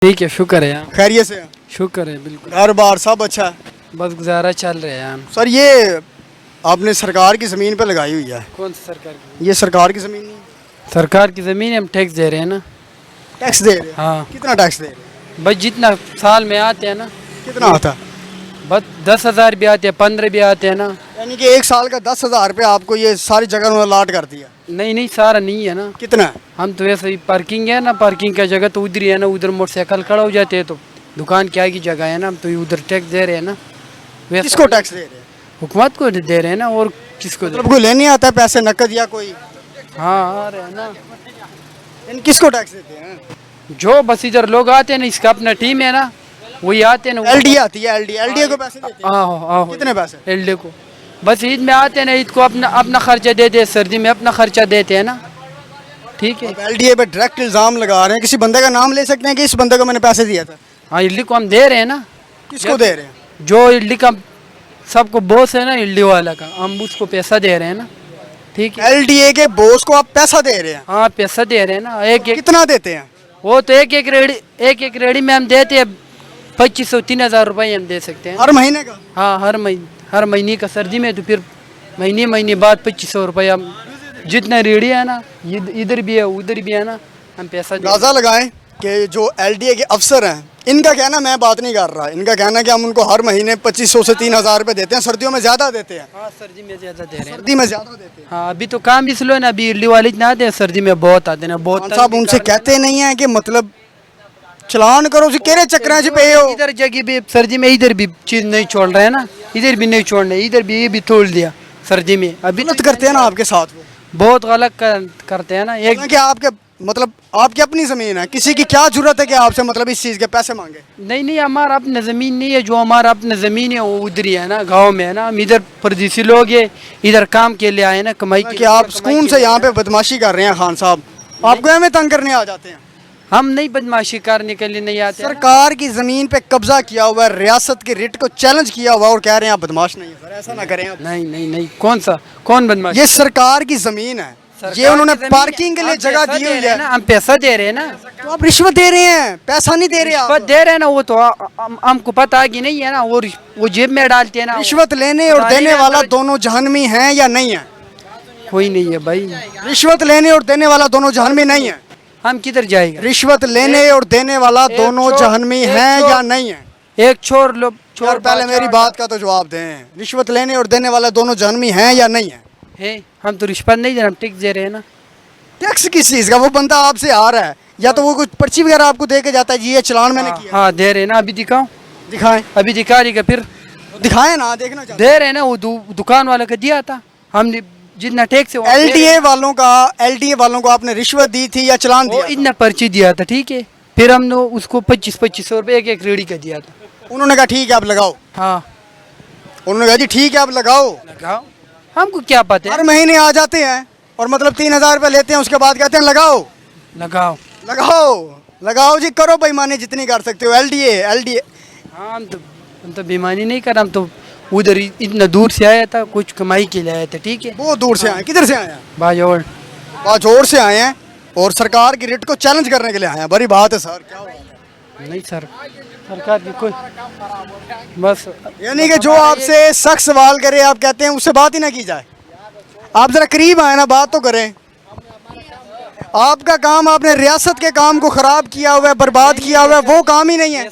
ठीक है, शुक्र है। खैरियत से हैं? शुक्र है, बिल्कुल। घर बार सब अच्छा है? बस गुजारा चल रहा है। सर ये आपने सरकार की ज़मीन पे लगाई हुई है, कौन सी सरकार की? ये सरकार की ज़मीन नहीं है? सरकार की ज़मीन हम टैक्स दे रहे हैं ना। टैक्स दे रहे हैं? हाँ, कितना टैक्स दे रहे हैं? बस जितना साल में आते हैं ना, कितना आता है? बस 10,000 भी आते हैं, 15 भी आते हैं ना। यानी कि एक साल का 10,000 रुपये आपको ये सारी जगह उन्होंने अलाट कर दिया? नहीं नहीं, सारा नहीं है ना। कितना है? हम तो वैसे ही पार्किंग है ना, पार्किंग का जगह तो उधर ही है ना, उधर मोटरसाइकिल खड़ा हो जाते हैं तो दुकान की आगे जगह है ना, हम तो उधर टैक्स दे रहे हैं ना। वैसे किसको टैक्स दे रहे हैं? हुकूमत को दे रहे हैं ना, और किसको दे? मतलब कोई लेने आता है पैसे नकद या कोई? हाँ, आ रहे हैं ना। यानी किसको टैक्स देते हैं? जो बस इधर लोग आते हैं ना, इसका अपना टीम है ना, वही आते हैं ना। एलडी आती है, एलडी को पैसे देते हैं? आहो आहो, कितने पैसे? एलडी को बस ईद में आते हैं ना, ईद को अपना अपना खर्चा देते हैं, सर्दी में अपना खर्चा देते हैं ना। ठीक है। एलडीए पे डायरेक्ट इल्जाम लगा रहे हैं, किसी बंदे का नाम ले सकते हैं कि इस बंदे को मैंने पैसे दिया था? हाँ, इडली को हम दे रहे हैं ना। किसको दे रहे हैं? जो इडली का सबको बॉस है ना, इडली वाला का, हम उसको पैसा दे रहे हैं ना। ठीक है। एलडीए के बॉस को आप पैसा दे रहे हैं? हाँ, पैसा दे रहे हैं ना। एक एक कितना देते हैं? वो तो एक रेडी में हम देते हैं 2,500-3,000 रुपये हम दे सकते हैं। हर महीने का? हाँ, हर महीने का। सर्दी में तो फिर महीने बाद 2,500 रुपये हम, जितना रेडी है ना, इधर भी है उधर भी है ना, हम पैसा दे। अंदाजा लगाएं कि जो एलडीए के अफसर हैं, इनका कहना, मैं बात नहीं कर रहा, इनका कहना है कि हम उनको हर महीने 2,500 से 3,000 रुपये देते हैं, सर्दियों में ज़्यादा देते हैं। हाँ, सर्दी में ज़्यादा दे रहे हैं। सर्दी में ज़्यादा देते हैं। हाँ, अभी तो काम भी स्लो है ना, अभी इडली वाले इतना आते हैं, सर्दी में बहुत आते हैं ना, बहुत। खान साहब उनसे कहते नहीं है कि मतलब चलान करो, केरे चक्कर से पे हो? इधर जगह भी सर्दी में इधर भी चीज नहीं छोड़ रहे हैं ना, इधर भी नहीं छोड़ रहे, इधर भी ये भी तोड़ दिया सर्दी में। अभी गलत करते हैं ना आपके साथ वो? बहुत गलत करते हैं ना। एक कि आपके मतलब आपकी अपनी ज़मीन है, किसी की क्या जरूरत है कि आपसे मतलब इस चीज़ के पैसे मांगे? नहीं, हमारा अपना ज़मीन नहीं है, जो हमारा अपना ज़मीन है वो उधर ही है ना, गाँव में है ना। हम इधर परदेसी लोग है, इधर काम के लिए आए ना, कमाई के कि आप सुकून से यहाँ पे बदमाशी कर रहे हैं खान साहब, आपको हमें तंग करने आ जाते हैं? हम नहीं बदमाशी करने के लिए नहीं आते। सरकार की जमीन पे कब्जा किया हुआ है, रियासत के रिट को चैलेंज किया हुआ है और कह रहे हैं आप बदमाश नहीं है। सर ऐसा ना करें आप। नहीं, कौन बदमाश? ये सरकार की जमीन है, ये उन्होंने पार्किंग के लिए जगह दी हुई है। हम पैसा दे रहे हैं ना। तो आप रिश्वत दे रहे हैं, पैसा नहीं दे रहे आप। रिश्वत दे रहे हैं ना, वो तो हमको पता कि नहीं है ना, वो जेब में डालते हैं ना। रिश्वत लेने और देने वाला दोनों जहन्नमी है या नहीं है? कोई नहीं है भाई। रिश्वत लेने और देने वाला दोनों जहन्नमी नहीं है? हम किधर जाएगा? रिश्वत लेने और देने वाला दोनों जहन्नमी है या नहीं है? एक छोड़ पहले मेरी बात का तो जवाब दें, रिश्वत लेने और देने वाला दोनों जहन्नमी है या नहीं है? हम तो रिश्वत नहीं दे रहे, हम टैक्स दे रहे हैं ना। टैक्स किस चीज़ का? वो बंदा आपसे आ रहा है या तो वो कुछ पर्ची वगैरह आपको दे के जाता है, जी ये चलान मैंने किया? हाँ, दे रहे हैं ना। अभी दिखाओ, दिखाएं। अभी दिखा देगा, फिर दिखाएं ना, देखना चाहते दे रहे हैं ना। वो दुकान वाले का दिया था हमने, जितना टैक्स है। एलडीए वालों को आपने रिश्वत दी थी या चलान वो दिया? इतना पर्ची दिया था, ठीक है। फिर हमने उसको 2500 रुपये एक रेडी का दिया था। उन्होंने कहा ठीक है आप लगाओ। हाँ, उन्होंने कहा जी ठीक है आप लगाओ। लगाओ, हमको क्या पता हर है। महीने आ जाते हैं और मतलब 3,000 रुपये लेते हैं, उसके बाद कहते हैं लगाओ लगाओ जी, करो बेईमानी जितनी कर सकते हो। एलडीए। हाँ, हम तो बेईमानी नहीं कर, हम तो उधर इतना दूर से आया था, कुछ कमाई के लिए आया था, ठीक है। बहुत दूर से आए? किधर से आए हैं? बाजोड़। बाजोड़ से आए हैं और सरकार की रिट को चैलेंज करने के लिए आए हैं? बड़ी बात है सर, क्या हुआ? नहीं सर, सरकार की कोई बस। यानी कि जो आपसे सख्त सवाल करे आप कहते हैं उससे बात ही ना की जाए? आप जरा करीब आए ना, बात तो करें। आपका काम, आपने रियासत के काम को खराब किया हुआ है, बर्बाद किया हुआ है, वो काम ही नहीं है।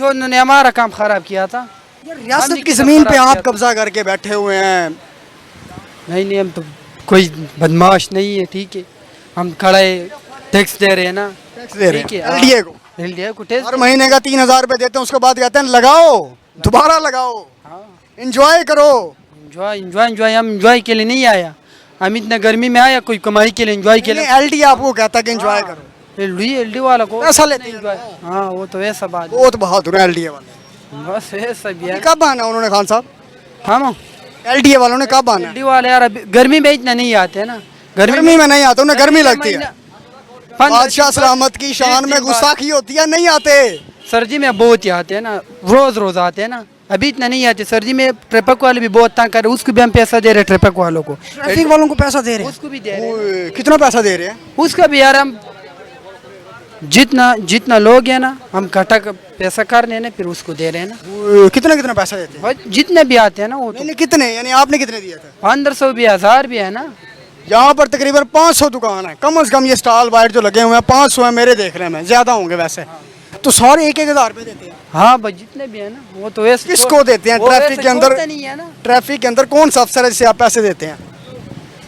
उन्होंने हमारा काम खराब किया था। रियासत की जमीन पे आप कब्जा करके बैठे हुए हैं। नहीं, हम तो कोई बदमाश नहीं है, ठीक है। हम खड़े टैक्स दे रहे हैं ना। टैक्स दे रहे ठीक है, हैं एलडीए को। टैक्स हर महीने का 3,000 रुपये देते हैं, उसके बाद कहते हैं लगाओ, दोबारा लगाओ, एंजॉय करो। एंजॉय हम एंजॉय के लिए नहीं आया, हम इतना गर्मी में आया, कोई कमाई के लिए, एंजॉय के लिए। एलडीए आपको कहता है कि एंजॉय करो। एलडी वाला को पैसा लेते हैं। हाँ, वो तो वैसा बात है। बहुत बहादुर है एलडीए वाले। बस ऐसा भी है। कब आना उन्होंने खान साहब? हम एलडीए वालों ने कब आना? एलडी वाले यार अभी गर्मी में इतना नहीं आते हैं ना। गर्मी में नहीं आते, उन्हें गर्मी लगती है। महीना- बादशाह सलामत की शान में गुस्ताखी होती है, नहीं आते। सर्दी में बहुत ही आते हैं ना, रोज आते हैं ना। अभी इतना नहीं आते सर्दी में। ट्रैफिक वाले भी बहुत तंग कर रहे हैं, उसको भी हम पैसा दे रहे हैं। ट्रैफिक वालों को, ट्रैफिक वालों को पैसा दे रहे हैं? उसको भी दे रहे हैं। ओए, कितना पैसा दे रहे हैं? उसका भी यार हम जितना जितना लोग है ना, हम इकट्ठा पैसा कर रहे हैं ना, फिर उसको दे रहे हैं ना। कितना कितना पैसा देते हैं? बस जितने भी आते हैं ना वो तो नहीं कितने, यानी आपने कितने दिए थे? 1500 भी 1000 भी है ना। यहाँ पर तकरीबन 500 दुकान है, कम से कम ये स्टॉल वाइट जो लगे हुए हैं 500 है मेरे देख रहे हैं, ज्यादा होंगे वैसे। तो सारे 1-1 हज़ार रुपए देते हैं? हाँ बस जितने भी है ना वो तो वैसे किसको देते हैं? वो ट्रैफिक वैसे के अंदर, छोड़ते नहीं है ना। ट्रैफिक के अंदर कौन सा अफसर है जिसे आप पैसे देते हैं?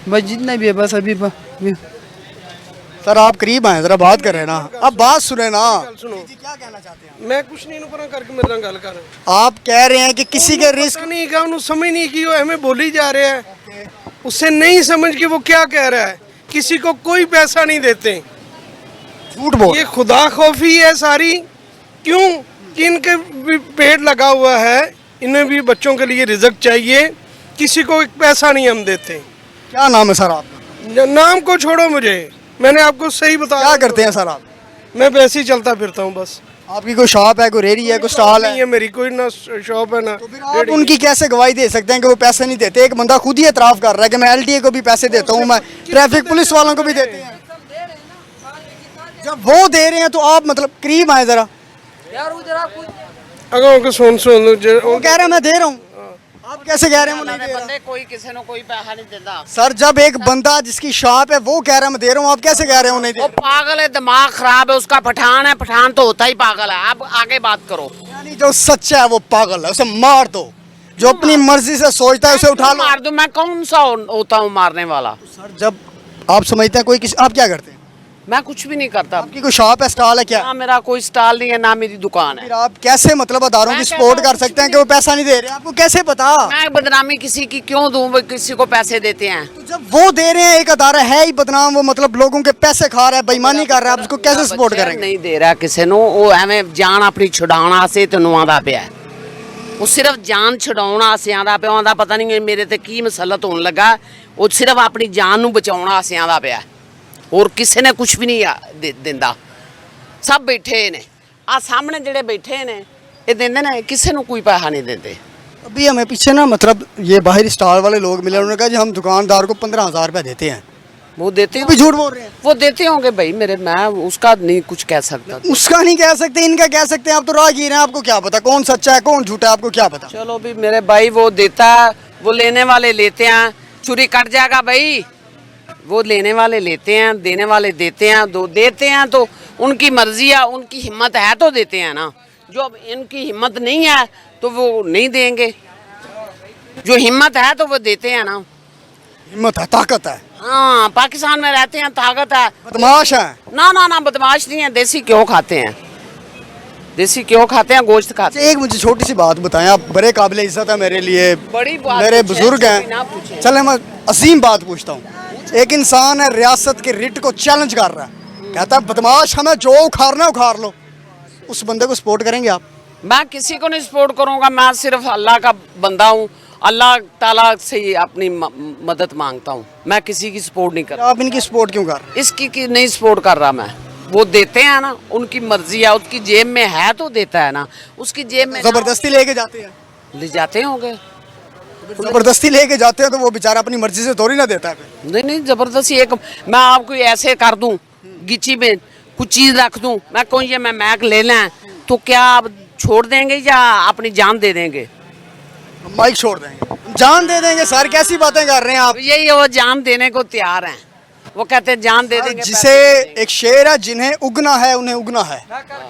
बस जितने भी है बस अभी सर आप करीब आए, जरा बात कर रहे हैं ना, अब बात सुने ना। सुनो जी, क्या कहना चाहते हैं? मैं कुछ नहीं नुकरा करके मेरे नाल गल कर आप कह रहे हैं कि किसी के रिस्क नहीं का उन्होंने समझ नहीं की, वो हमें बोली जा रहे हैं, उससे नहीं समझ के वो क्या कह रहा है। किसी को कोई पैसा नहीं देते, झूठ बोल। ये खुदा खौफी है सारी। क्यों कि इनके भी पेट लगा हुआ है, इन्हें भी बच्चों के लिए रिजक चाहिए, किसी को एक पैसा नहीं हम देते। क्या नाम है सर आपका? नाम को छोड़ो, मुझे मैंने आपको सही बताया। क्या करते हैं सर आप? मैं वैसे ही चलता फिरता हूँ बस। आपकी कोई शॉप है, कोई रेहड़ी है, कोई स्टॉल नहीं है? है मेरी, कोई ना शॉप है ना तो फिर आप उनकी कैसे गवाही दे सकते हैं कि वो पैसे नहीं देते? एक बंदा खुद ही एतराफ़ कर रहा है कि मैं एलटीए को भी पैसे देता हूँ, मैं ट्रैफिक पुलिस वालों को भी देते हैं। जब वो दे रहे हैं तो आप मतलब करीब आए जरा। अगर उनको सुन वो कह रहे हैं मैं दे रहा हूँ, आप कैसे कह रहे हैं वो नहीं दे रहा? बंदे कोई किसी ने कोई पैसा नहीं देता। सर जब एक बंदा जिसकी शॉप है वो कह रहा है मैं दे रहा हूँ, आप कैसे कह रहे हो नहीं दे वो रहा? पागल है, दिमाग खराब है उसका। पठान है, पठान तो होता ही पागल है। आप आगे बात करो। यानी जो सच्चा है वो पागल है, उसे मार दो। जो अपनी मर्जी से सोचता है उसे उठा लो। मार दूं? मैं कौन सा होता हूँ मारने वाला? सर जब आप समझते हैं कोई किसी, आप क्या करते हैं? मैं कुछ भी नहीं करता। आपकी कोई शॉप है, स्टॉल है क्या? ना मेरा कोई स्टॉल नहीं है, ना मेरी दुकान है। फिर आप कैसे मतलब अदारों की मैं सपोर्ट कहता कर सकते हैं कि वो पैसा नहीं दे रहे? आपको कैसे पता? मैं बदनामी किसी की क्यों दूं? वो किसी को पैसे देते हैं। तो जब वो दे रहे हैं, एक अदारा है ही बदनाम, वो मतलब लोगों के पैसे खा रहा है, बेईमानी कर रहा है, आप उसको कैसे सपोर्ट बच्चा करेंगे? नहीं दे रहा किसी ਨੂੰ, ਉਹ ਐਵੇਂ ਜਾਨ ਆਪਣੀ ਛੁਡਾਉਣਾ ਸੇ ਤਨਵਾਦਾ ਪਿਆ ਹੈ। ਉਹ ਸਿਰਫ ਜਾਨ ਛੁਡਾਉਣਾ ਆਸਿਆਂ ਦਾ ਪਿਆ ਉਹਦਾ, ਪਤਾ ਨਹੀਂ ਮੇਰੇ ਤੇ ਕੀ ਮਸਲਤ ਹੋਣ ਲੱਗਾ। ਉਹ ਸਿਰਫ ਆਪਣੀ ਜਾਨ ਨੂੰ ਬਚਾਉਣਾ ਆਸਿਆਂ ਦਾ ਪਿਆ, ਹੋਰ ਕਿਸੇ ਨੇ ਕੁਝ ਵੀ ਨਹੀਂ ਦਿੰਦਾ। ਸਭ ਬੈਠੇ ਨੇ ਆ ਸਾਹਮਣੇ ਜਿਹੜੇ ਬੈਠੇ ਨੇ ਇਹ ਦਿੰਦੇ ਨੇ, ਕਿਸੇ ਨੂੰ ਕੋਈ ਪੈਸਾ नहीं देते। अभी हमें पीछे ना मतलब ये बाहरी स्टॉल वाले लोग मिले, उन्होंने कहा जी हम दुकानदार को 15,000 रुपये देते हैं। वो देते वो भी झूठ बोल रहे हैं। वो देते होंगे भाई मेरे, मैं उसका नहीं कुछ कह सकता। उसका नहीं कह सकते, इनका कह सकते हैं। आप तो राहगीर हैं, आपको क्या पता कौन सच्चा है कौन झूठा है, आपको क्या पता? चलो भी मेरे भाई, वो देता है, वो लेने वाले लेते हैं। चोरी कट जाएगा भाई, वो लेने वाले लेते हैं, देने वाले देते हैं। दो देते हैं तो उनकी मर्जी है, उनकी हिम्मत है तो देते हैं ना। जो अब इनकी हिम्मत नहीं है तो वो नहीं देंगे, जो हिम्मत है तो वो देते हैं ना। हिम्मत है, ताकत है, हाँ, पाकिस्तान में रहते हैं, ताकत है। बदमाश है। ना ना ना, बदमाश नहीं है। देसी घ्यो खाते हैं, देसी घ्यो खाते हैं, गोश्त खाते हैं। एक मुझे छोटी सी बात बताएं, आप बड़े काबिल इज्जत है मेरे लिए, बड़ी बात मेरे पूछे, बुजुर्ग छोटी ना हैं। पूछे। चले मैं अजीम बात पूछता हूँ। एक इंसान है रियासत के रिट को चैलेंज कर रहा है, कहता है बदमाश हमें जो उखाड़ना है उखाड़ लो, उस बंदे को सपोर्ट करेंगे आप? मैं किसी को नहीं सपोर्ट करूंगा। मैं सिर्फ अल्लाह का बंदा हूँ, अल्लाह ताला से ही अपनी मदद मांगता हूँ। मैं किसी की सपोर्ट नहीं कर रहा। आप इनकी सपोर्ट क्यों कर रहे हैं? इसकी की नहीं सपोर्ट कर रहा मैं। वो देते हैं ना, उनकी मर्जी है, उसकी जेब में है तो देता है ना। उसकी जेब में जबरदस्ती लेके जाते हैं? ले जाते होंगे। जबरदस्ती लेके जाते हैं तो वो बेचारा अपनी मर्जी से थोड़ी ना देता है फिर। नहीं नहीं, जबरदस्ती एक मैं आपको ऐसे कर दूं, गिची में कुछ चीज़ रख दूं, मैं कोई ये मैं मैक ले लें तो क्या आप छोड़ देंगे या अपनी जान दे देंगे? माइक छोड़ देंगे, जान दे देंगे। सर कैसी बातें कर रहे हैं आप? यही वो जान देने को तैयार हैं। वो कहते हैं जान दे देंगे। जिसे एक शेर है, जिन्हें उगना है उन्हें उगना है,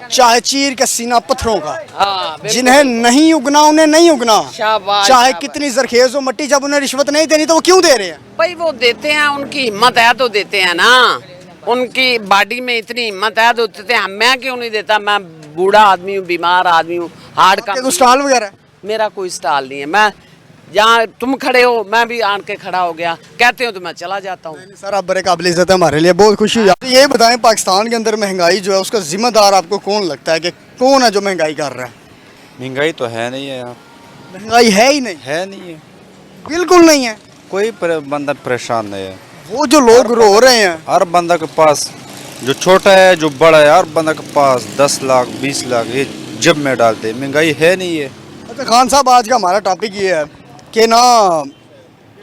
चाहे चीर के सीना पत्थरों का। हाँ, बिल्कुल। जिन्हें नहीं उगना उन्हें नहीं उगना, शाबाश, चाहे शाबाश। कितनी जरखेज हो मट्टी। जब उन्हें रिश्वत नहीं देनी तो वो क्यों दे रहे हैं? भाई वो देते हैं, उनकी हिम्मत है तो देते हैं ना। उनकी बॉडी में इतनी हिम्मत है तो देते हैं। मैं क्यों नहीं देता? मैं बूढ़ा आदमी हूँ, बीमार आदमी हूँ, हार्ट का। कोई स्टॉल वगैरह? मेरा कोई स्टॉल नहीं है। मैं जहाँ तुम खड़े हो मैं भी आन के खड़ा हो गया, कहते हो तो मैं चला जाता हूँ। सर आप बड़े काबिल इज्जत है, हमारे लिए बहुत खुशी हुई। तो ये बताएं पाकिस्तान के अंदर महंगाई जो है उसका जिम्मेदार आपको कौन लगता है, कि कौन है जो महंगाई कर रहा है? महंगाई तो है नहीं है यहाँ, महंगाई है ही नहीं, है नहीं है, बिल्कुल नहीं है। कोई बंदा परेशान नहीं है। वो जो लोग रो रहे हैं, हर बंदा के पास, जो छोटा है जो बड़ा है, हर बंदा के पास 10 लाख 20 लाख ये जेब में डालते। महंगाई है नहीं है। अच्छा खान साहब, आज का हमारा टॉपिक ये है कि ना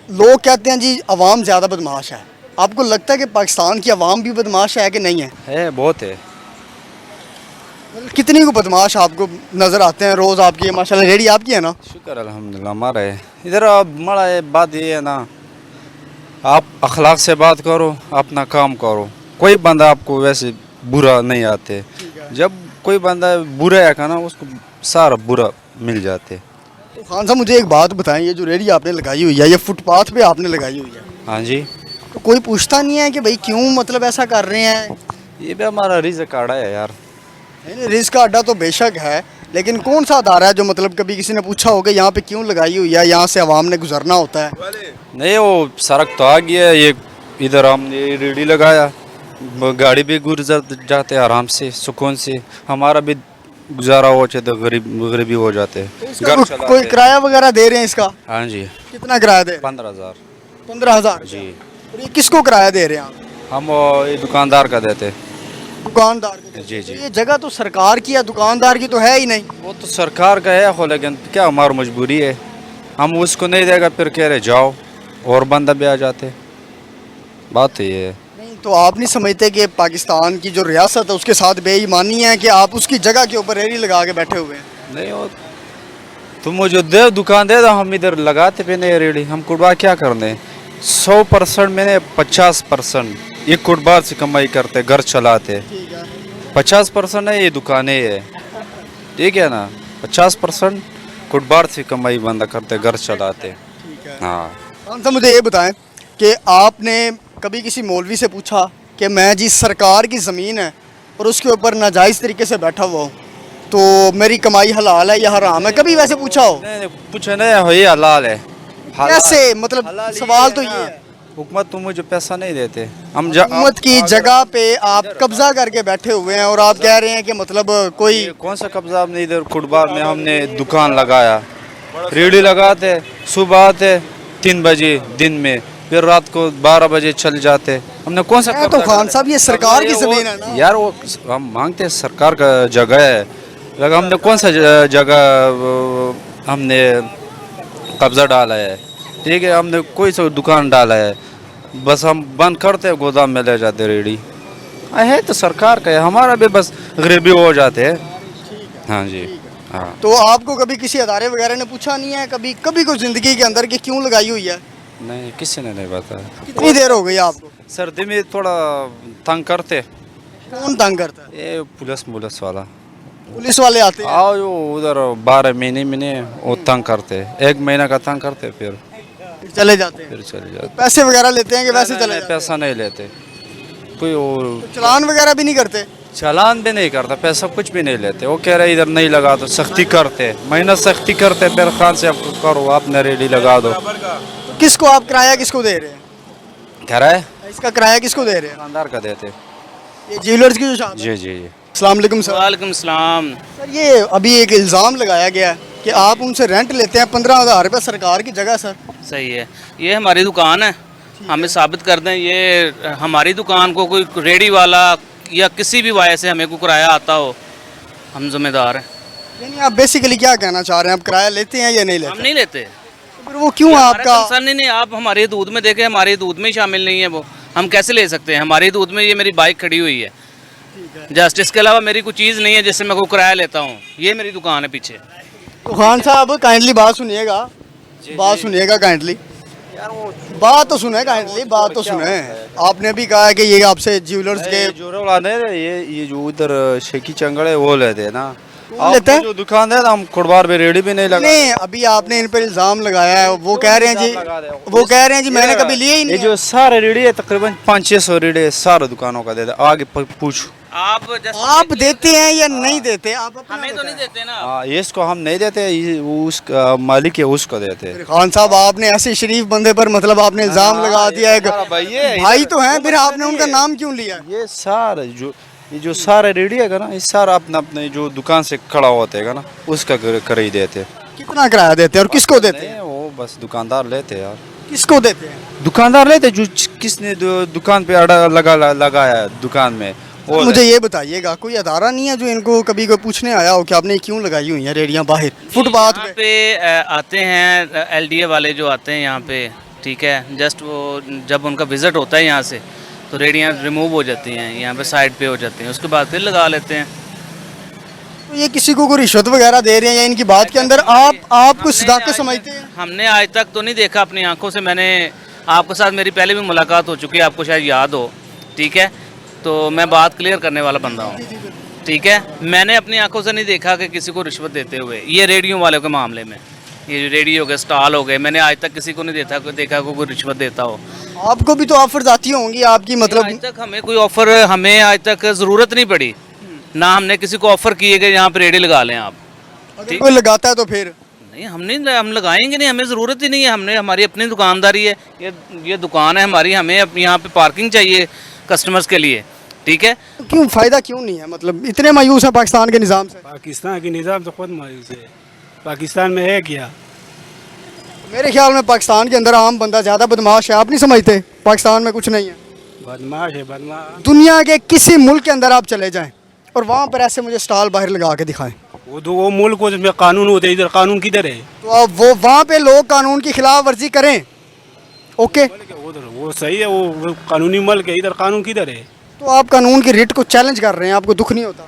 लोग कहते हैं जी अवाम ज़्यादा बदमाश है। आपको लगता है कि पाकिस्तान की अवाम भी बदमाश है कि नहीं है? बहुत है। कितनी को बदमाश आपको नजर आते हैं रोज आपकी? माशाल्लाह रेडी आपकी है ना? शुक्र अल्हम्दुलिल्लाह हमारा है इधर। अब बड़ा है बात ये है ना, आप अखलाक से बात करो, अपना काम करो, कोई बंदा आपको वैसे बुरा नहीं आते। जब कोई बंदा बुरा है का ना, उसको सारा बुरा मिल जाते। तो खान साहब मुझे एक बात बताएं, ये जो रेडी आपने लगाई हुई है, ये फुटपाथ पे आपने लगाई हुई है, हाँ जी, तो कोई पूछता नहीं है कि भाई क्यों मतलब ऐसा कर रहे हैं? ये भी हमारा रिज़्क आड़ा है यार। नहीं, रिस्क का अड्डा तो बेशक है, लेकिन कौन सा अदारा है जो मतलब कभी किसी ने पूछा होगा यहाँ पे क्यों लगाई हुई है, यहाँ से आवाम ने गुजरना होता है? नहीं, वो सड़क तो आ गया है, ये इधर हमने रेडी लगाया, गाड़ी भी गुजर जाते आराम से सुकून से, हमारा भी गुजारा हो जाए तो गरीबी हो जाते इसका घर कोई चलाते। किराया वगैरह दे रहे हैं इसका? हाँ जी, कितना किराया दे रहे हैं? 15,000 15,000 जी। और ये किसको किराया दे रहे हैं आप? हम ये दुकानदार का देते। दुकानदार को? जी जी, ये जगह तो सरकार की है, दुकानदार की तो है ही नहीं। वो तो सरकार का है हो, लेकिन क्या हमारी मजबूरी है, हम उसको नहीं देगा फिर कह रहे जाओ, और बंदा भी आ जाते। बात तो ये है। नहीं तो आप नहीं समझते कि पाकिस्तान की जो रियासत है उसके साथ बेईमानी है कि आप उसकी जगह के ऊपर रेडी लगा के बैठे हुए हैं? नहीं, वो तुम मुझे दे दुकान दे दो, हम इधर लगाते पे नहीं रेडी, हम कुड़बा क्या करने? 100% मैंने 50% ये कुड़बार से कमाई करते, घर चलाते। 50% है ये दुकानें है, ठीक है ना, 50% कुड़बार से कमाई बंदा करते, घर चलाते। हाँ, खान साहब मुझे ये बताएं कि आपने कभी किसी मौलवी से पूछा कि मैं जी सरकार की ज़मीन है और उसके ऊपर नाजायज़ तरीके से बैठा हुआ हूँ, तो मेरी कमाई हलाल है या हराम है? कभी वैसे पूछा हो? नहीं कुछ नहीं हो, ये हलाल है। कैसे मतलब? हलाल सवाल तो है ये ना। है, हुकूमत तो मुझे पैसा नहीं देते, हम हुकूमत की जगह पे आप कब्जा करके बैठे हुए हैं और आप कह रहे हैं कि मतलब कोई ये कौन सा कब्जा? हमने इधर कुड़बार में हमने दुकान लगाया, रेडी लगाते, सुबह आते 3 बजे दिन में, फिर रात को 12 बजे चल जाते। हमने कौन सा है तो कब्जा खान करा? साहब ये सरकार की वो- ज़मीन है ना यार, वो हम मांगते हैं सरकार का जगह है, लेकिन हमने कौन सा जगह हमने कब्जा डाला है? ठीक है, हमने कोई सा दुकान डाला है, बस हम बंद करते हैं, गोदाम में ले जाते रेडी है, तो सरकार का है, हमारा भी बस गरीबी हो जाते हैं। हाँ जी, हाँ। तो आपको कभी किसी अदारे वगैरह ने पूछा नहीं है कभी कभी कोई ज़िंदगी के अंदर कि क्यों लगाई हुई है? नहीं, किसी ने नहीं बताया। कितनी देर हो गई आपको? सर्दी में थोड़ा तंग करते, कौन तंग करता है? ये पुलिस वाला पुलिस वाले आते हैं? आओ, जो उधर 12 महीने वो तंग करते, 1 महीना का तंग करते, फिर चले जाते हैं? फिर चले जाते। पैसे वगैरह लेते हैं कि वैसे चले नहीं, जाते हैं? पैसा नहीं लेते, कोई और चलान वगैरह भी नहीं करते? चालान भी नहीं करता, पैसा कुछ भी नहीं लेते। वो कह रहे इधर नहीं लगा दो, सख्ती करते, मेहनत सख्ती करते, फिर खान से आपको करो, आपने रेडी लगा दो। तो किसको आप किराया किसको दे रहे हैं? कह रहा है इसका किराया किसको दे रहे हैं? दुकानदार का देते। ये ज्वेलर्स की जो शॉप है? जी जी जी। अस्सलाम वालेकुम सर। वालेकुम सलाम। सर ये अभी एक इल्ज़ाम लगाया गया है कि आप उनसे रेंट लेते हैं 15,000 रुपये सरकार की जगह सर। सही है, ये हमारी दुकान है, हमें साबित कर दें ये हमारी दुकान को कोई रेडी वाला या किसी भी वजह से हमें को किराया आता हो, हम जिम्मेदार हैं। यानी आप बेसिकली क्या कहना चाह रहे हैं, आप किराया लेते हैं या नहीं हम लेते? नहीं लेते, तो फिर वो क्यों आपका? कंसर्न ही नहीं। आप हमारे दूध में देखें, हमारे दूध में ही शामिल नहीं है वो, हम कैसे ले सकते हैं? हमारे दूध में ये मेरी बाइक खड़ी हुई है जस्ट, इसके अलावा मेरी कोई चीज़ नहीं है जिससे मैं कोई किराया लेता हूँ। ये मेरी दुकान है पीछे। तो खान साहब काइंडली बात सुनिएगा, बात सुनिएगा काइंडली, बात तो सुने काइंडली, बात तो सुने। आपने भी कहा है कि ये आपसे ज्वेलर्स के जो रोला नहीं रहे, ये जो उधर शेखी चंगड़ है वो लेते हैं ना। कौन लेता है? जो दुकान है ना, हम कुड़बार में रेडी भी नहीं लगा। नहीं, अभी आपने इन पर इल्ज़ाम लगाया है, वो कह रहे हैं जी, वो कह रहे हैं जी मैंने कभी लिया ही ये नहीं जो सारे रेडी है तकरीबन 500-600 रेडी है, सारे दुकानों का देते। आगे पूछ। आप जैसे आप देते हैं या नहीं देते? आप अपना हमें तो नहीं देते ना। हाँ, ये इसको हम नहीं देते, ये उसका मालिक है उसको देते। फिर खान साहब आपने ऐसे शरीफ बंदे पर मतलब आपने इल्ज़ाम लगा दिया है। हमारा भाई है, भाई तो हैं, फिर आपने उनका नाम क्यों लिया? ये सारे ये जो सारे रेडी है ना, ये सारा अपने अपने जो दुकान से खड़ा होते है ना, उसका कर ही देते। कितना किराया देते हैं और किसको देते हैं? नहीं, वो बस दुकानदार लेते यार, किसको देते हैं? दुकानदार लेते जो किसने दुकान पे अड़ा लगाया है दुकान में, वो मुझे ये बताइएगा कोई अदारा नहीं है जो इनको कभी कोई पूछने आया हो कि आपने क्यों लगाई हुई हैं रेडियां बाहर फुटपाथ यहाँ पे? पे आते हैं LDA वाले जो आते हैं यहाँ पे, ठीक है, जस्ट वो जब उनका विज़िट होता है यहाँ से तो रेडियाँ रिमूव हो जाती हैं, यहाँ पे साइड पे हो जाती हैं, उसके बाद फिर लगा लेते हैं। तो ये किसी को रिश्वत वगैरह दे रहे हैं या इनकी बात के अंदर आप कुछ सदाकत समझते हैं? हमने आज तक तो नहीं देखा अपनी आंखों से। मैंने आपके साथ मेरी पहले भी मुलाकात हो चुकी है, आपको शायद याद हो, ठीक है। तो मैं बात क्लियर करने वाला बंदा हूँ, ठीक है। मैंने अपनी आंखों से नहीं देखा कि किसी को रिश्वत देते हुए। ये रेडियो वालों के मामले में, ये जो रेडियो हो गए, स्टॉल हो गए, मैंने आज तक किसी को नहीं देखा कोई रिश्वत देता हो। आपको भी तो ऑफर्स आती होंगी आपकी, मतलब आज तक हमें कोई ऑफर, हमें आज तक ज़रूरत नहीं पड़ी, ना हमने किसी को ऑफर किए कि यहाँ पे रेडी लगा लें आप। अगर कोई लगाता है तो फिर नहीं, हम लगाएंगे नहीं, हमें ज़रूरत ही नहीं है। हमने, हमारी अपनी दुकानदारी है, ये दुकान है हमारी, हमें यहाँ पे पार्किंग चाहिए कस्टमर्स के लिए, ठीक है। क्यों फ़ायदा क्यों नहीं है? मतलब इतने मायूस हैं पाकिस्तान के निज़ाम से? पाकिस्तान के निज़ाम तो खुद मायूस है। पाकिस्तान में है क्या? मेरे ख्याल में पाकिस्तान के अंदर आम बंदा ज़्यादा बदमाश है, आप नहीं समझते? पाकिस्तान में कुछ नहीं है, बदमाश है बदमाश। दुनिया के किसी मुल्क के अंदर आप चले जाएं और वहाँ पर ऐसे मुझे स्टॉल बाहर लगा के दिखाएं, वो मुल्क को जिसमें कानून होते हैं, इधर कानून किधर है? तो अब वो वहाँ पे लोग कानून की खिलाफ वर्जी करें, ओके, उधर वो सही है, वो कानूनी मुल्क है, इधर कानून किधर है? तो आप कानून की रिट को चैलेंज कर रहे हैं, आपको दुख नहीं होता?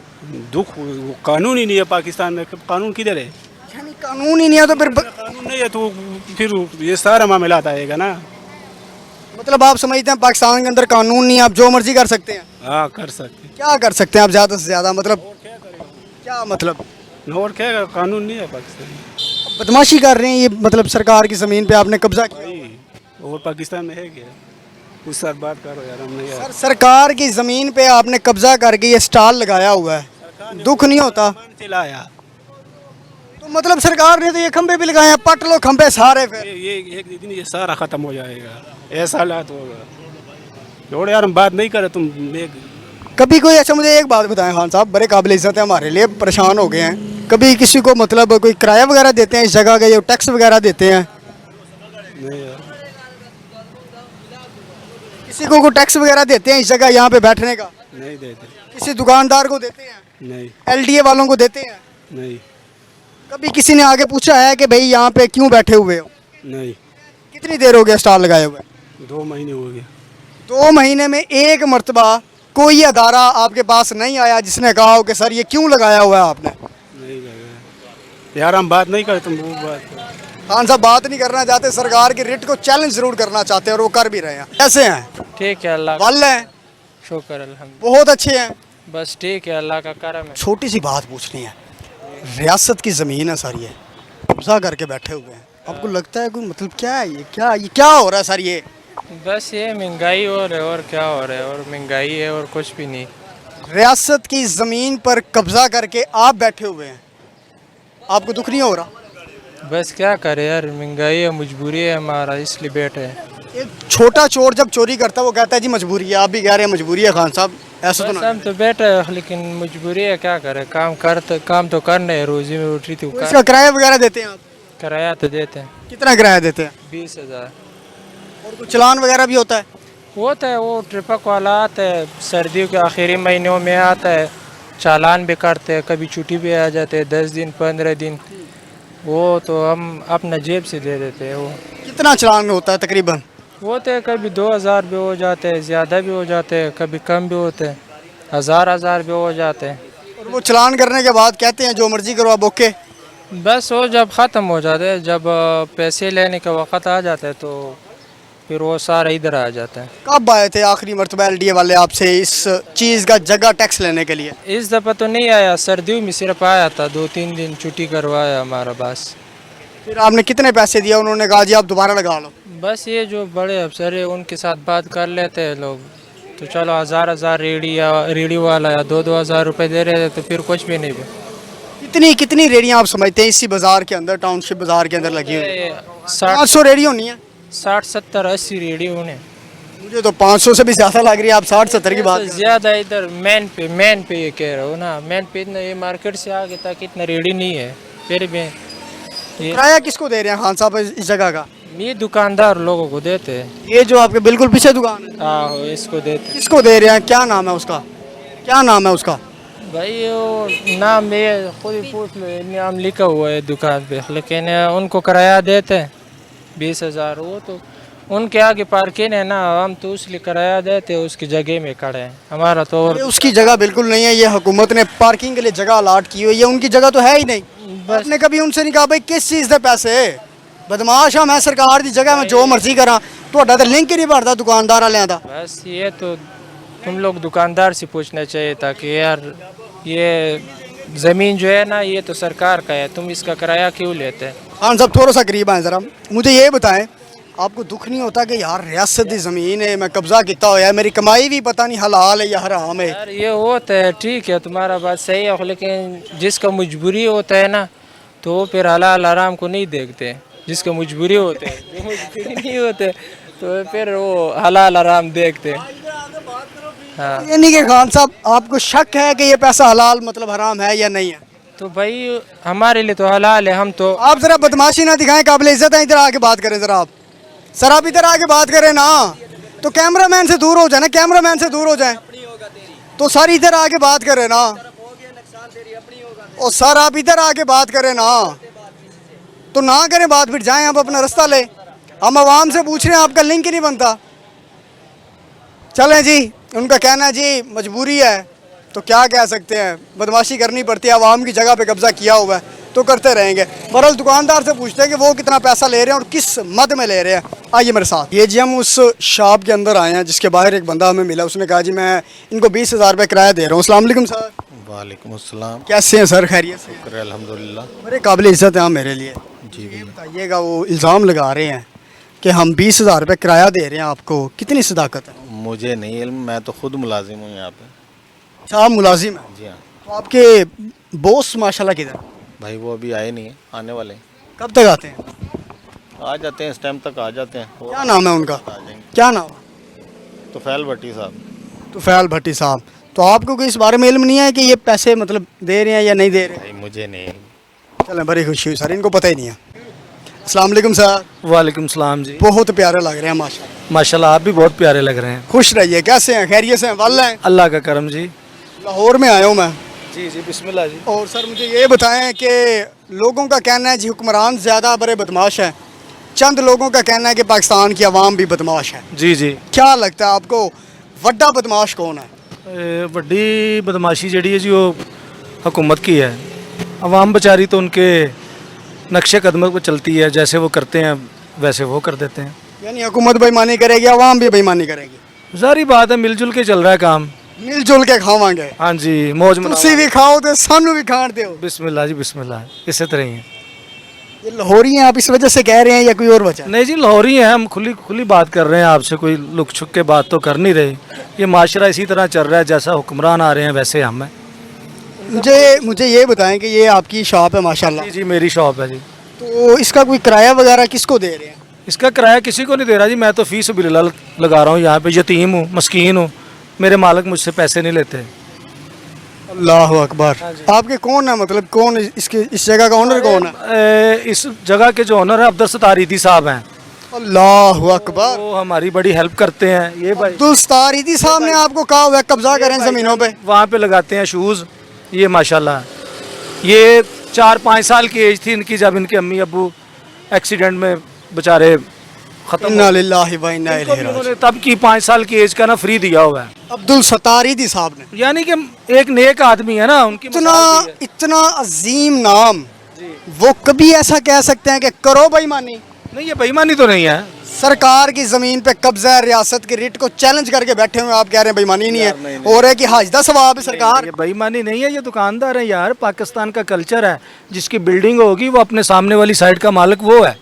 दुख, वो कानून ही नहीं है पाकिस्तान में। कानून किधर है? यानी कानून ही नहीं है तो फिर कानून नहीं है तो फिर ये सारा मामला आएगा ना। मतलब आप समझते हैं पाकिस्तान के अंदर कानून नहीं है, आप जो मर्जी कर सकते हैं? हाँ, कर सकते। क्या कर सकते हैं आप ज़्यादा से ज़्यादा? मतलब क्या मतलब? और क्या, कानून नहीं है पाकिस्तान में। बदमाशी कर रहे हैं ये, मतलब सरकार की ज़मीन पे आपने कब्जा किया। और पाकिस्तान में है क्या? उस सर बात करो यार, हम नहीं यार। सरकार की ज़मीन पे आपने कब्जा करके ये स्टॉल लगाया हुआ है, दुख नहीं होता? चलाया तो मतलब सरकार ने तो ये खंबे भी लगाए हैं, पट लो खंबे सारे, फिर ये एक दिन ये सारा खत्म हो जाएगा, ऐसा हालात होगा। छोड़ यार, हम बात नहीं करे, तुम कभी कोई, अच्छा मुझे एक बात बताएं खान साहब, बड़े काबिल इज़्ज़त है हमारे लिए, परेशान हो गए हैं, कभी किसी को मतलब कोई किराया वगैरह देते हैं इस जगह का, या टैक्स वगैरह देते हैं? नहीं यार, किसी को टैक्स वगैरह देते हैं इस जगह यहाँ पे बैठने का? नहीं देते। किसी दुकानदार को देते हैं? नहीं LDA वालों को देते हैं? नहीं कभी किसी ने आगे पूछा है कि भाई यहाँ पे क्यों बैठे हुए हो? नहीं। कितनी देर हो गया स्टॉल लगाए हुए? 2 महीने हो गए। 2 महीने में एक मर्तबा कोई अदारा आपके पास नहीं आया जिसने कहा हो कि सर ये क्यों लगाया हुआ है आपने? नहीं लगा यार, हम बात नहीं करे, तुम वो बात करो। खान साहब बात नहीं करना चाहते, सरकार की रिट को चैलेंज जरूर करना चाहते हैं और वो कर भी रहे हैं। कैसे हैं? ठीक है, अल्लाह वल हैं? शुक्र अल्हम्दुलिल्लाह, बहुत अच्छे हैं। बस ठीक है, अल्लाह का करम है। छोटी सी बात पूछनी है, रियासत की ज़मीन है सर, ये कब्जा करके बैठे हुए हैं, आपको लगता है कोई मतलब क्या है ये, क्या हो रहा है सर? ये बस ये महंगाई और है, और क्या हो रहा है, और महंगाई है और कुछ भी नहीं। रियासत की ज़मीन पर कब्जा करके आप बैठे हुए हैं, आपको दुख नहीं हो रहा? बस क्या करे यार, महंगाई है, मजबूरी है हमारा, इसलिए बैठे हैं। एक छोटा चोर जब चोरी करता है वो कहता है जी मजबूरी है, आप भी कह रहे हैं मजबूरी है खान साहब, ऐसा तो बस ना? हम तो बैठे हैं, लेकिन मजबूरी है, क्या करे, काम तो करना है, रोजी में उठी थी। इसका किराया वगैरह देते हैं आप? किराया तो देते हैं, कितना किराया देते हैं? 20,000। और कुछ चलान वगैरह भी होता है? होता है, वो ट्रिपक वाला आता है, सर्दियों के आखिरी महीनों में आता है, चालान भी करते हैं, कभी छुट्टी भी आ जाते हैं 10 दिन 15 दिन, वो तो हम अपना जेब से दे देते हैं। वो कितना चलान होता है तकरीबन? होते हैं, कभी 2000 भी हो जाते हैं, ज़्यादा भी हो जाते हैं, कभी कम भी होते हैं, हज़ार भी हो जाते हैं। और वो चलान करने के बाद कहते हैं जो मर्जी करो आप, ओके? बस वो जब ख़त्म हो जाते हैं, जब पैसे लेने का वक़्त आ जाता है, तो फिर वो सारा इधर आ जाता है। कब आए थे आखिरी मरतबा LDA वाले आपसे इस चीज़ का जगह टैक्स लेने के लिए? इस दफ़ा तो नहीं आया, सर्दियों में सिर्फ आया था, 2-3 दिन छुट्टी करवाया हमारा बस। फिर आपने कितने पैसे दिए? उन्होंने कहा जी आप दोबारा लगा लो। बस ये जो बड़े अफसर है उनके साथ बात कर लेते हैं लोग, तो चलो 1000 रेडी वाला या 2-2 हज़ार रुपये दे रहे थे, तो फिर कुछ भी नहीं। कितनी रेडियाँ आप समझते हैं इसी बाजार के अंदर, टाउनशिप बाजार के अंदर लगी हुई? 60 रेडी होनी है? 60-70-80 रेडी होने। मुझे तो 500 से भी ज़्यादा लग रही है, आप 60-70 की बात कर रहे हैं। ज़्यादा इधर मेन पे ये कह रहा हूँ ना, मेन पे इतना, ये मार्केट से आगे तक इतना रेडी नहीं है। फिर भी ये किराया किसको दे रहे हैं खान साहब इस जगह का? ये दुकानदार लोगों को देते हैं। ये जो आपके बिल्कुल पीछे दुकान है, आहो, इसको देते। किसको दे रहे हैं? क्या नाम है उसका? क्या नाम है उसका? भाई वो नाम ये खुद ही पूछ लो, नाम लिखा हुआ है दुकान पे, लेकिन उनको किराया देते हैं 20,000। वो तो उनके आगे पार्किंग है ना, हम तो उसलिए किराया देते हैं, उसकी जगह में खड़े हैं, हमारा तो और ये उसकी जगह बिल्कुल नहीं है, ये हुकूमत ने पार्किंग के लिए जगह अलाट की हुई है, उनकी जगह तो है ही नहीं। आपने कभी उनसे नहीं कहा भाई किस चीज़ के पैसे बदमाश हाँ मैं सरकार की जगह में जो मर्जी करा, तो लिंक ही नहीं बढ़ता दुकानदार वाले का। बस ये तो तुम लोग दुकानदार से पूछना चाहिए था कि यार ये ज़मीन जो है ना ये तो सरकार का है, तुम इसका किराया क्यों लेते हैं। खान साहब थोड़ा सा करीब आए ज़रा, मुझे ये बताएं आपको दुख नहीं होता कि यार रियासत की ज़मीन है, मैं कब्जा किया हुआ है, मेरी कमाई भी पता नहीं हलाल है या हराम है। यार ये होता है, ठीक है तुम्हारा बात सही है, लेकिन जिसका मजबूरी होता है ना तो फिर हलाल हराम को नहीं देखते, जिसका मजबूरी होते है, जो मजबूरी नहीं होते तो फिर वो हलाल हराम देखते। हाँ ये नहीं कि खान साहब आपको शक है कि ये पैसा हलाल मतलब हराम है या नहीं है? तो भाई हमारे लिए तो हलाल है, हम तो। आप जरा बदमाशी ना दिखाएं, काबिल इज्जत है, इधर आके बात करें जरा आप। सर आप इधर आके बात करें ना, तो कैमरामैन से दूर हो जाए ना, कैमरामैन से दूर हो जाए तो सर इधर आके बात करें ना। और सर आप इधर आके बात करें ना, तो ना करें बात, फिर जाएं आप अपना रास्ता ले। हम आवाम से पूछ रहे हैं, आपका लिंक ही नहीं बनता। चलें जी, उनका कहना है जी मजबूरी है, तो क्या कह सकते हैं, बदमाशी करनी पड़ती है, आवाम की जगह पे कब्जा किया हुआ है तो करते रहेंगे। बहरहाल दुकानदार से पूछते हैं कि वो कितना पैसा ले रहे हैं और किस मद में ले रहे हैं। आइए मेरे साथ। ये जी हम उस शॉप के अंदर आए हैं जिसके बाहर एक बंदा हमें मिला, उसने कहा जी मैं इनको 20,000 रुपये किराया दे रहा हूँ। अस्सलाम वालेकुम सर। वालेकुम अस्सलाम। कैसे हैं सर, खैरियत से? शुक्र है अल्हम्दुलिल्लाह। बड़े काबिल इज़्ज़त हैं आप मेरे लिए। जी ये बताइएगा, वो इल्ज़ाम लगा रहे हैं कि हम 20,000 रुपये किराया दे रहे हैं आपको, कितनी सदाकत है? मुझे नहीं इल्म, मैं तो खुद मुलाजिम हूँ यहाँ पे। अच्छा आप मुलाजिम हैं? जी हाँ। तो आपके बॉस माशाल्लाह किधर? भाई वो अभी आए नहीं है, आने वाले हैं। कब तक आते हैं? आ जाते हैं, इस टाइम तक आ जाते हैं। क्या नाम है उनका? आ जाएंगे। क्या नाम है? तो फैल भट्टी साहब। तो फैल भट्टी साहब। तो आपको कोई इस बारे में इल्म नहीं है कि ये पैसे मतलब दे रहे हैं या नहीं दे रहे? भाई मुझे नहीं। चलें, बड़ी खुशी हुई सर, इनको पता ही नहीं है। अस्सलाम वालेकुम सर। वालेकुम सलाम जी। बहुत प्यारे लग रहे हैं माशाल्लाह। माशाल्लाह आप भी बहुत प्यारे लग रहे हैं। खुश रहिए। कैसे हैं, खैरियत से हैं? वाला हैं? अल्लाह का करम जी। लाहौर में आया हूँ मैं। जी जी बिस्मिल्लाह जी। और सर मुझे ये बताएं कि लोगों का कहना है जी हुक्मरान ज़्यादा बड़े बदमाश हैं, चंद लोगों का कहना है कि पाकिस्तान की आवाम भी बदमाश है। जी जी। क्या लगता है आपको वड्डा बदमाश कौन है? ਵੱਡੀ बदमाशी ਜਿਹੜੀ है जी वो हुकूमत की है। अवाम बेचारी तो उनके नक्शे कदम पर चलती है, जैसे वो करते हैं वैसे वो कर देते हैं। यानी हुकूमत बेईमानी करेगी, आवाम भी बेईमानी करेगी। सारी बात है, मिलजुल के चल रहा है काम। मिलजुल के खावांगे। हाँ जी, मौज तुसी भी खाओ तो सानू भी खाण दो। बिस्मिल्लाह जी बिस्मिल्लाह, इसी तरह ही है। ये लाहौरी हैं आप इस वजह से कह रहे हैं या कोई और वजह? नहीं जी लाहौरी हैं हम, खुली खुली बात कर रहे हैं आपसे, कोई लुक छुप के बात तो कर नहीं रहे। ये माशरा इसी तरह चल रहा है, जैसा हुक्मरान आ रहे हैं वैसे हम हैं। मुझे ये बताएं कि ये आपकी शॉप है माशाल्लाह। जी जी मेरी शॉप है जी। तो इसका कोई किराया वगैरह किसको दे रहे हैं? इसका किराया किसी को नहीं दे रहा जी, मैं तो फीस बिल्लाह लगा रहा हूँ यहाँ पे। यतीम हूँ, मस्कीन हूँ, मेरे मालिक मुझसे पैसे नहीं लेते। अल्लाह अकबर। आपके कौन है, मतलब कौन इसके इस जगह का ओनर कौन है? इस जगह के जो ओनर है अब्दुल सत्तार ईदी साहब हैं। अल्लाह अकबर। वो हमारी बड़ी हेल्प करते हैं। ये भाई अब्दुल सत्तार ईदी साहब ने आपको कहा हुआ है कब्जा करें ज़मीनों पे? वहाँ पे लगाते हैं शूज़। ये माशाल्लाह ये 4-5 साल की एज थी इनकी जब इनके अम्मी अब्बू एक्सीडेंट में बेचारे खत्म। इन्ना लिल्लाहि व इन्ना इलैहि राजिऊन। उन्होंने तब की 5 साल की एज का ना फ्री दिया हुआ है अब्दुल सत्तार ईदी साहब ने। यानी कि एक नेक आदमी है ना, उनकी इतना अजीम नाम, वो कभी ऐसा कह सकते हैं कि करो बेईमानी? नहीं, ये बेईमानी तो नहीं है। सरकार की जमीन पे कब्जा है, रियासत के रिट को चैलेंज करके बैठे हुए, आप कह रहे हैं बेईमानी नहीं है, और है कि हाजदा सवाब है सरकार। ये बेईमानी नहीं है, ये दुकानदार है यार। पाकिस्तान का कल्चर है, जिसकी बिल्डिंग होगी वो अपने सामने वाली साइड का मालिक वो है।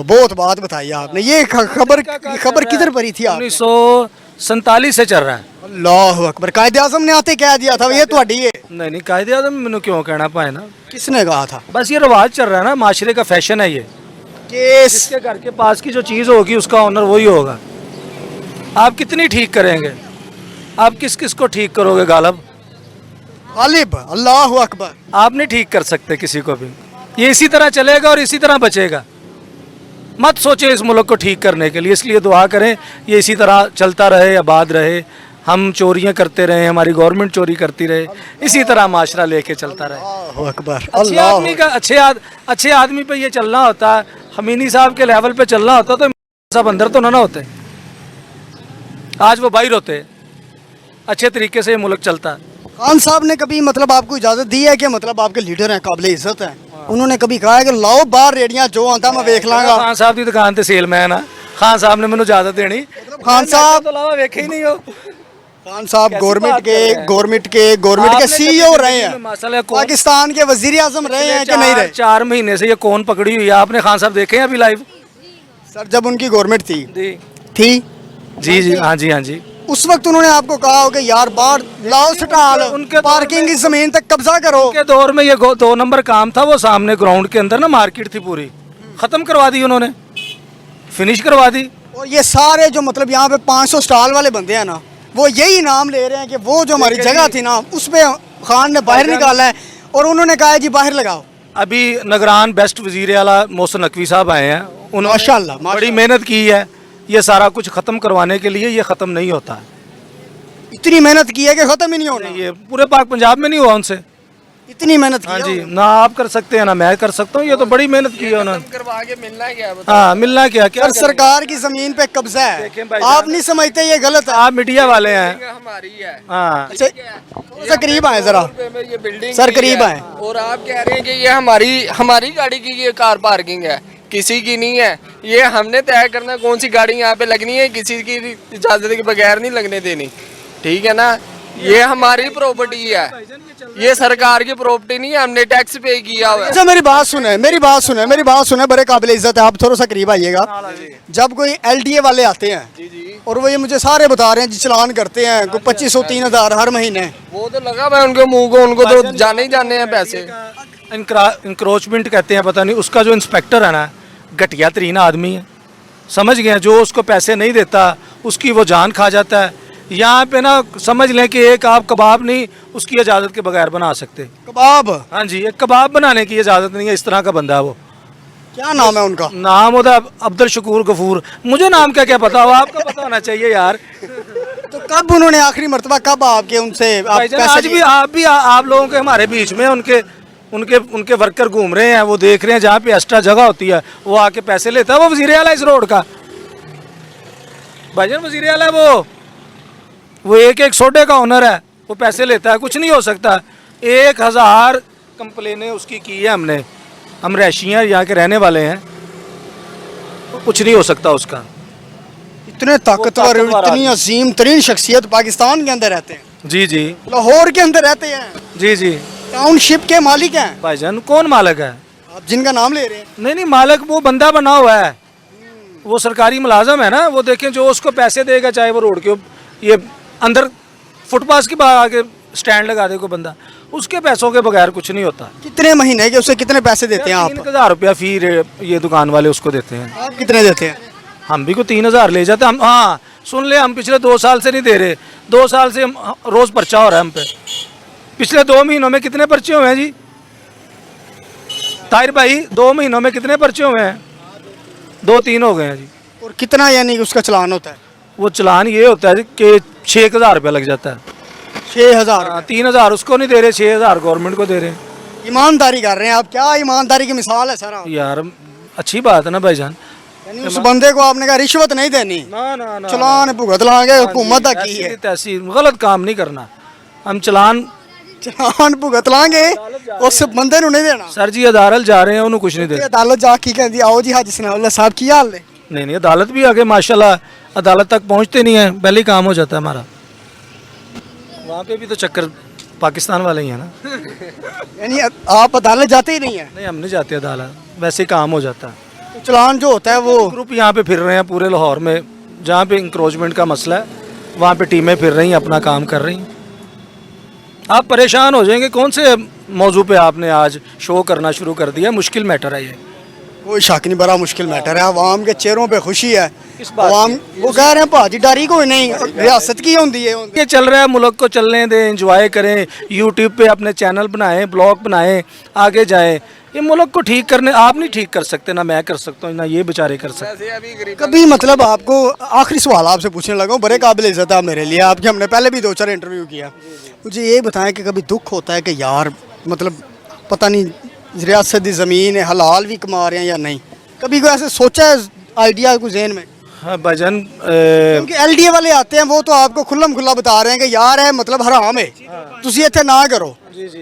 बहुत बात बताई आपने। ये खबर किधर पड़ी थी? 1947 से चल रहा है। अल्लाह अकबर। कायदे आजम ने आते कह दिया था ये ਤੁਹਾਡੀ है? नहीं कायदे आजम मैंने क्यों कहना पाए ना, किसने कहा था? बस ये रिवाज चल रहा है ना, माशरे का फैशन है ये। जिसके घर के पास की जो चीज़ होगी उसका ऑनर वही होगा। आप कितनी ठीक करेंगे? आप किस किस को ठीक करोगे गालिब? गालिब। अल्लाह अकबर। आप नहीं ठीक कर सकते किसी को भी। ये इसी तरह चलेगा और इसी तरह बचेगा। मत सोचें इस मुल्क को ठीक करने के लिए, इसलिए दुआ करें ये इसी तरह चलता रहे, आबाद रहे, हम चोरियां करते रहे, हमारी गवर्नमेंट चोरी करती रहे, इसी तरह माशरा लेके चलता रहे। अल्लाह अकबर। अच्छे आदमी का अच्छे आदमी पे ये चलना होता है, हमीनी साहब के लेवल पे चलना होता तो सब अंदर तो ना होते, आज वो बाहर होते, अच्छे तरीके से ये मुल्क चलता है। खान साहब ने कभी मतलब आपको इजाजत दी है कि मतलब आपके लीडर हैं, काबिल इज्जत हैं, उन्होंने कभी कहा है कि लाओ बाहर रेडियां जो आंदा मैं देख लांगा? खान साहब की दुकान ते सेलमैन आ, खान साहब ने मैंने इजाजत देनी? खान साहब तो अलावा वेखे ही नहीं हो। खान साहब गवर्नमेंट के सीईओ रहे हैं, पाकिस्तान के वजीर आजम रहे हैं कि नहीं रहे? 4 महीने से ये कौन पकड़ी हुई है? आपने खान साहब देखे हैं अभी लाइव? सर जब उनकी गवर्नमेंट थी जी जी, हाँ जी, हाँ जी। उस वक्त उन्होंने आपको कहा हो कि यार बाहर लाओ स्टाल, उनके पार्किंग की जमीन तक कब्जा करो? उनके दौर में ये 2 नंबर काम था, वो सामने ग्राउंड के अंदर ना मार्केट थी पूरी, खत्म करवा दी उन्होंने, फिनिश करवा दी। और ये सारे जो मतलब यहाँ पे 500 स्टॉल वाले बंदे हैं ना, वो यही नाम ले रहे हैं कि वो जो हमारी जगह थी ना उस पे खान ने बाहर निकाला है और उन्होंने कहा है जी बाहर लगाओ। अभी निगरान बेस्ट वजीर आला मोहसिन नकवी साहब आए हैं, उन्होंने माशाल्लाह बड़ी मेहनत की है ये सारा कुछ खत्म करवाने के लिए। ये खत्म नहीं होता है, इतनी मेहनत की है कि खत्म ही नहीं होना। ये पूरे पाक पंजाब में नहीं हुआ उनसे, इतनी मेहनत की हाँ है जी, ना आप कर सकते हैं ना मैं कर सकता हूँ, ये तो बड़ी मेहनत की है उन्होंने। करवा के मिलना क्या है? हाँ, मिलना क्या क्या सर सरकार की जमीन पे कब्जा है, आप नहीं समझते ये गलत है? आप मीडिया वाले हैं। हमारी है। हाँ, अच्छा, सर करीब आए जरा, ये बिल्डिंग सर करीब आए। और आप कह रहे हैं कि ये हमारी गाड़ी की ये कार पार्किंग है, किसी की नहीं है। ये हमने तय करना कौन सी गाड़ी यहाँ पे लगनी है, किसी की इजाजत के बगैर नहीं लगने देनी, ठीक है ना? ये हमारी प्रॉपर्टी है, ये सरकार की प्रॉपर्टी नहीं है, हमने टैक्स पे किया हुआ है। अच्छा मेरी बात सुने, बड़े काबिल इज्जत है, आप थोड़ा सा करीब आइएगा। जब कोई LDA वाले आते हैं और वो ये मुझे सारे बता रहे हैं जी चलान करते हैं कोई 2500-3000 हर महीने, वो तो लगा मैं उनके मुंह को, उनको तो जाने ही जाने हैं पैसे। इंक्रोचमेंट कहते हैं, पता नहीं उसका जो इंस्पेक्टर है ना घटिया तरीन आदमी है, समझ गए? जो उसको पैसे नहीं देता उसकी वो जान खा जाता है। यहाँ पे ना समझ लें कि एक आप कबाब नहीं उसकी इजाज़त के बगैर बना सकते। कबाब? हाँ जी, एक कबाब बनाने की इजाज़त नहीं है, इस तरह का बंदा है वो। क्या नाम है उनका? नाम होता अब्दुल शकूर गफूर, मुझे नाम क्या क्या पता हो, आपको पता होना चाहिए यार। तो कब उन्होंने आखिरी मर्तबा कब आपके उनसे आज भी आप लोगों के हमारे बीच में उनके वर्कर घूम रहे हैं, वो देख रहे हैं जहाँ पे एक्स्ट्रा जगह होती है वो आके पैसे लेता है। वो वजीर आला इस रोड का, भाईजान वजीर आला वो एक सोडे का ओनर है, वो पैसे लेता है, कुछ नहीं हो सकता। 1000 कंप्लेनें उसकी की है हमने, हम रैशियाँ यहाँ के रहने वाले हैं, कुछ नहीं हो सकता उसका। इतने ताकतवर, इतनी अजीम तरीन शख्सियत पाकिस्तान के अंदर रहते हैं। जी जी, लाहौर के अंदर रहते हैं। जी जी, टाउनशिप के मालिक हैं। भाईजान कौन मालिक है? आप जिनका नाम ले रहे हैं? नहीं, मालिक वो बंदा बना हुआ है, वो सरकारी मुलाजम है ना। वो देखें जो उसको पैसे देगा, चाहे वो रोड के ये अंदर फुटपाथ के बाहर आके स्टैंड लगा दे कोई बंदा, उसके पैसों के बगैर कुछ नहीं होता। कितने महीने के उसे कितने पैसे देते हैं आप? 3000 रुपया फी ये दुकान वाले उसको देते हैं। आप कितने देते हैं? हम भी को 3000 ले जाते हैं हम। हाँ सुन ले, हम पिछले 2 साल से नहीं दे रहे, 2 साल से रोज पर्चा हो रहा है हम पे। पिछले 2 महीनों में कितने पर्चे हुए हैं जी ताहिर भाई? 2 महीनों में कितने पर्चे हुए हैं? 2-3 हो गए हैं जी। और कितना यानी उसका चलान होता है? वो चलान ये होता है कि 6000 रुपया लग जाता है। 6000? 3000 उसको नहीं दे रहे, 6000 गवर्नमेंट को दे रहे हैं। ईमानदारी कर रहे हैं आप, क्या ईमानदारी की मिसाल है सर? यार अच्छी बात है ना भाईजान, यानी उस बंदे को आपने कहा रिश्वत नहीं देनी, ना चलान भुगत लांगे, हुकूमत की है। तहसील गलत काम नहीं करना, हम चलान भुगत लांगे, उस बंदे ਨੂੰ नहीं देना। सर जी अदालत जा रहे हैं, उन्होंने कुछ नहीं देना। अदालत जा की कहती आओ जी हाजी सनाउल्लाह साहब की हाल है? नहीं, अदालत भी आगे माशाल्लाह अदालत तक पहुंचते नहीं है, पहले ही काम हो जाता है हमारा। वहाँ पे भी तो चक्कर पाकिस्तान वाले ही है ना। यानी आप अदालत जाते ही नहीं है? नहीं, हम नहीं जाते अदालत, वैसे ही काम हो जाता है। तो चलान जो होता है वो ग्रुप यहाँ पे फिर रहे हैं पूरे लाहौर में, जहाँ पे इंक्रोचमेंट का मसला है वहाँ पे टीमें फिर रही हैं, अपना काम कर रही हैं। आप परेशान हो जाएंगे, कौन से मौजू पे आपने आज शो करना शुरू कर दिया? मुश्किल मैटर है ये, कोई शक नहीं, बड़ा मुश्किल मैटर है। अवाम के चेहरों पे खुशी है, अवाम वो कह रहे हैं भाजीदारी कोई नहीं, रियासत की होती है। ये चल रहा है, मुल्क को चलने दें, एंजॉय करें, यूट्यूब पे अपने चैनल बनाएं, ब्लॉग बनाएं, आगे जाएं। ये मुल्क को ठीक करने आप नहीं ठीक कर सकते, ना मैं कर सकता हूँ, ना ये बेचारे कर सकते। कभी मतलब आपको आखिरी सवाल आपसे पूछने लगा हूँ, बड़े काबिल इज्जत है मेरे लिए, आपके हमने पहले भी 2-4 इंटरव्यू किया। मुझे ये बताएं कि कभी दुख होता है कि यार मतलब पता नहीं रियासत की ज़मीन है, हलाल भी कमा रहे हैं या नहीं? कभी कोई ऐसे सोचा है, आइडिया कोई जहन में? हाँ भाईजान क्योंकि एलडीए वाले आते हैं वो तो आपको खुल्लम खुल्ला बता रहे हैं कि यार है मतलब हराम है, तुसी इत्थे ना करो।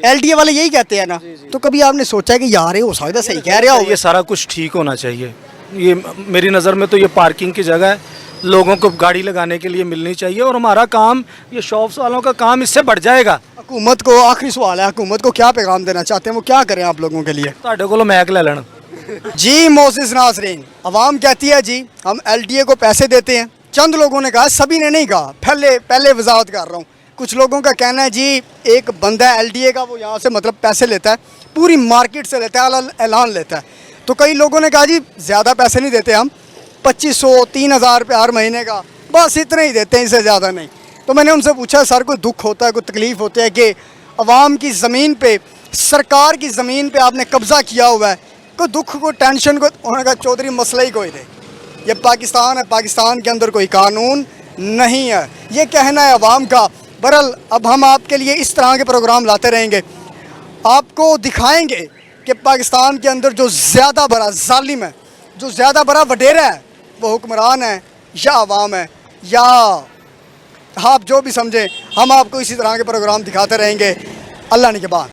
एलडीए वाले यही कहते हैं ना, तो कभी आपने सोचा कि यार ये हो सकता सही कह रहे हो? ये सारा कुछ ठीक होना चाहिए। ये मेरी नज़र में तो ये पार्किंग की जगह है, लोगों को गाड़ी लगाने के लिए मिलनी चाहिए, और हमारा काम, ये शॉप्स वालों का काम इससे बढ़ जाएगा। हुकूमत को आखिरी सवाल है, हुकूमत को क्या पैगाम देना चाहते हैं, वो क्या करें आप लोगों के लिए? ਤੁਹਾਡੇ ਕੋਲੋਂ मैक ले लेना। जी मोसिस नासरीन, अवाम कहती है जी हम एलडीए को पैसे देते हैं। चंद लोगों ने कहा, सभी ने नहीं कहा, पहले वजाहत कर रहा हूँ। कुछ लोगों का कहना है जी एक बंदा एलडीए का वो यहाँ से मतलब पैसे लेता है, पूरी मार्केट से लेता है, ऐलान लेता है। तो कई लोगों ने कहा जी ज़्यादा पैसे नहीं देते हम, 2500 3000 रुपये हर महीने का, बस इतना ही देते हैं, इससे ज़्यादा नहीं। तो मैंने उनसे पूछा सर कोई दुख होता है, कोई तकलीफ़ होती है कि अवाम की ज़मीन पे, सरकार की ज़मीन पे आपने कब्ज़ा किया हुआ है, कोई दुख को टेंशन को? उन्होंने कहा चौधरी मसला ही कोई नहीं, ये पाकिस्तान है, पाकिस्तान के अंदर कोई कानून नहीं है, ये कहना है अवाम का। बहरहाल अब हम आपके लिए इस तरह के प्रोग्राम लाते रहेंगे, आपको दिखाएंगे कि पाकिस्तान के अंदर जो ज़्यादा बड़ा जालिम है, जो ज़्यादा बड़ा वडेरा है, वो हुक्मरान है या अवाम है, या आप जो भी समझें। हम आपको इसी तरह के प्रोग्राम दिखाते रहेंगे। अल्लाह ने के बाद।